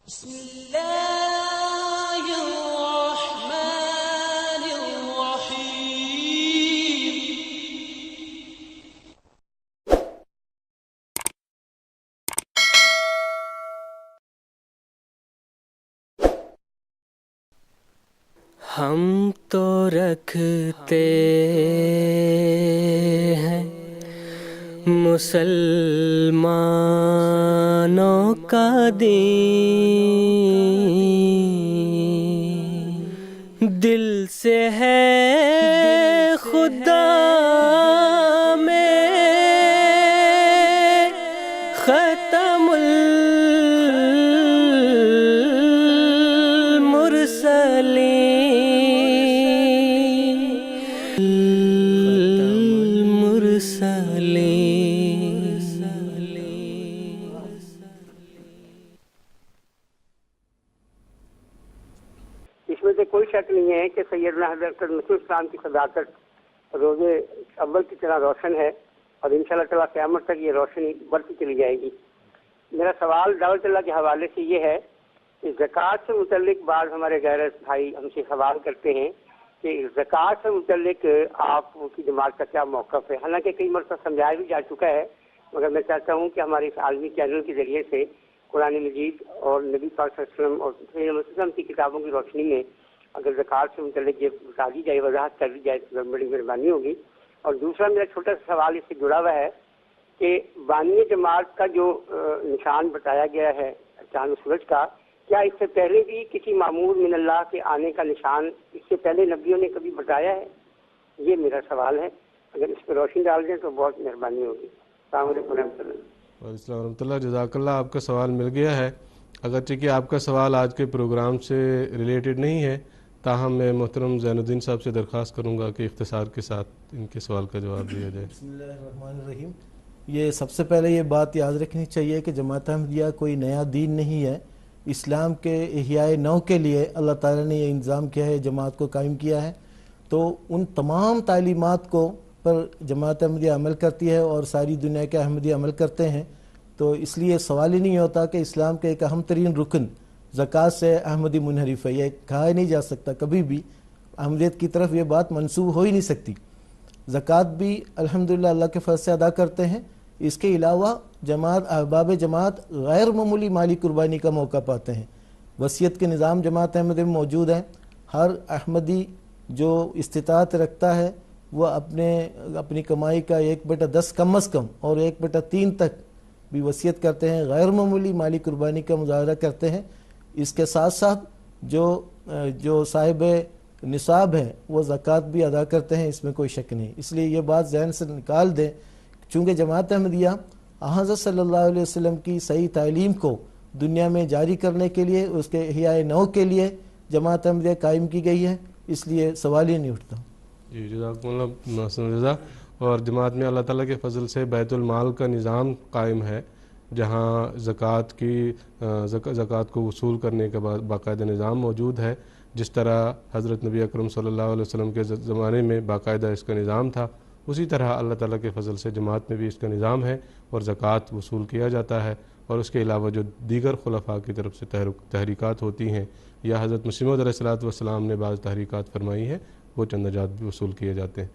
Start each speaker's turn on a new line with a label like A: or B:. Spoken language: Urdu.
A: بسم اللہ الرحمن الرحیم۔
B: ہم تو رکھتے ہیں مسلمانوں کا دین، دل سے ہے خدا میں ختم
C: اس میں سے کوئی شک نہیں ہے کہ سیدنا حضرت مسیح اسلام کی صداقت روز اول کی طرح روشن ہے، اور انشاءاللہ تعالیٰ قیامت تک یہ روشنی بڑھتی چلی جائے گی۔ میرا سوال دعوت اللہ کے حوالے سے یہ ہے کہ زکوٰۃ سے متعلق بعض ہمارے غیر بھائی ہم سے سوال کرتے ہیں کہ زکوٰۃ سے متعلق آپ کی جماعت کا کیا موقف ہے۔ حالانکہ کئی مرتبہ سمجھایا بھی جا چکا ہے، مگر میں چاہتا ہوں کہ ہمارے اس عالمی چینل کے ذریعے سے قرآن مجید اور نبی پاک صلی اللہ علیہ وسلم اور مسلم کی کتابوں کی روشنی میں اگر زکوٰۃ سے متعلق یہ بتا دی جائے، وضاحت کر دی جائے تو بڑی مہربانی ہوگی۔ اور دوسرا میرا چھوٹا سا سوال اس سے جڑا ہوا ہے کہ بانی جماعت کا جو نشان بتایا گیا ہے چاند و سورج کا، کیا اس سے پہلے بھی کسی معمور من اللہ کے آنے کا نشان اس سے پہلے نبیوں نے کبھی بتایا ہے؟ یہ میرا سوال ہے، اگر اس پہ روشنی ڈال دیں تو بہت مہربانی ہوگی۔ السلام علیکم ورحمۃ اللہ۔
D: وعلیکم السلام ورحمۃ اللہ۔ جزاک اللہ، آپ کا سوال مل گیا ہے، اگرچہ کہ آپ کا سوال آج کے پروگرام سے ریلیٹڈ نہیں ہے، تاہم میں محترم زین الدین صاحب سے درخواست کروں گا کہ اختصار کے ساتھ ان کے سوال کا جواب دیا جائے۔
E: بسم اللہ الرحمن الرحیم۔ یہ سب سے پہلے یہ بات یاد رکھنی چاہیے کہ جماعت احمدیہ کوئی نیا دین نہیں ہے۔ اسلام کے احیاء نو کے لیے اللہ تعالیٰ نے یہ انتظام کیا ہے، جماعت کو قائم کیا ہے، تو ان تمام تعلیمات کو پر جماعت احمدیہ عمل کرتی ہے اور ساری دنیا کے احمدیہ عمل کرتے ہیں، تو اس لیے سوال ہی نہیں ہوتا کہ اسلام کے ایک اہم ترین رکن زکوٰۃ سے احمدی منحرف ہے، یہ کہا ہی نہیں جا سکتا، کبھی بھی احمدیت کی طرف یہ بات منسوب ہو ہی نہیں سکتی۔ زکوٰۃ بھی الحمدللہ اللہ کے فضل سے ادا کرتے ہیں، اس کے علاوہ جماعت احباب جماعت غیر معمولی مالی قربانی کا موقع پاتے ہیں۔ وصیت کے نظام جماعت احمدیہ میں موجود ہیں، ہر احمدی جو استطاعت رکھتا ہے وہ اپنی کمائی کا 1/10 کم از کم اور 1/3 تک بھی وصیت کرتے ہیں، غیر معمولی مالی قربانی کا مظاہرہ کرتے ہیں۔ اس کے ساتھ ساتھ جو صاحب نصاب ہے وہ زکوٰۃ بھی ادا کرتے ہیں، اس میں کوئی شک نہیں۔ اس لیے یہ بات ذہن سے نکال دیں، چونکہ جماعت احمدیہ حضرت صلی اللہ علیہ وسلم کی صحیح تعلیم کو دنیا میں جاری کرنے کے لیے، اس کے احیاء نو کے لیے جماعت احمدیہ قائم کی گئی ہے، اس لیے سوال ہی نہیں اٹھتا۔
D: جی جزاکم اللہ محسن رضا۔ اور جماعت میں اللہ تعالیٰ کے فضل سے بیت المال کا نظام قائم ہے، جہاں زکوٰۃ کو وصول کرنے کا باقاعدہ نظام موجود ہے، جس طرح حضرت نبی اکرم صلی اللہ علیہ وسلم کے زمانے میں باقاعدہ اس کا نظام تھا، اسی طرح اللہ تعالیٰ کے فضل سے جماعت میں بھی اس کا نظام ہے اور زکوٰۃ وصول کیا جاتا ہے۔ اور اس کے علاوہ جو دیگر خلفاء کی طرف سے تحریکات ہوتی ہیں یا حضرت مسیح موعود علیہ الصلوۃ والسلام نے بعض تحریکات فرمائی ہیں، وہ چندہ جات بھی وصول کیے جاتے ہیں۔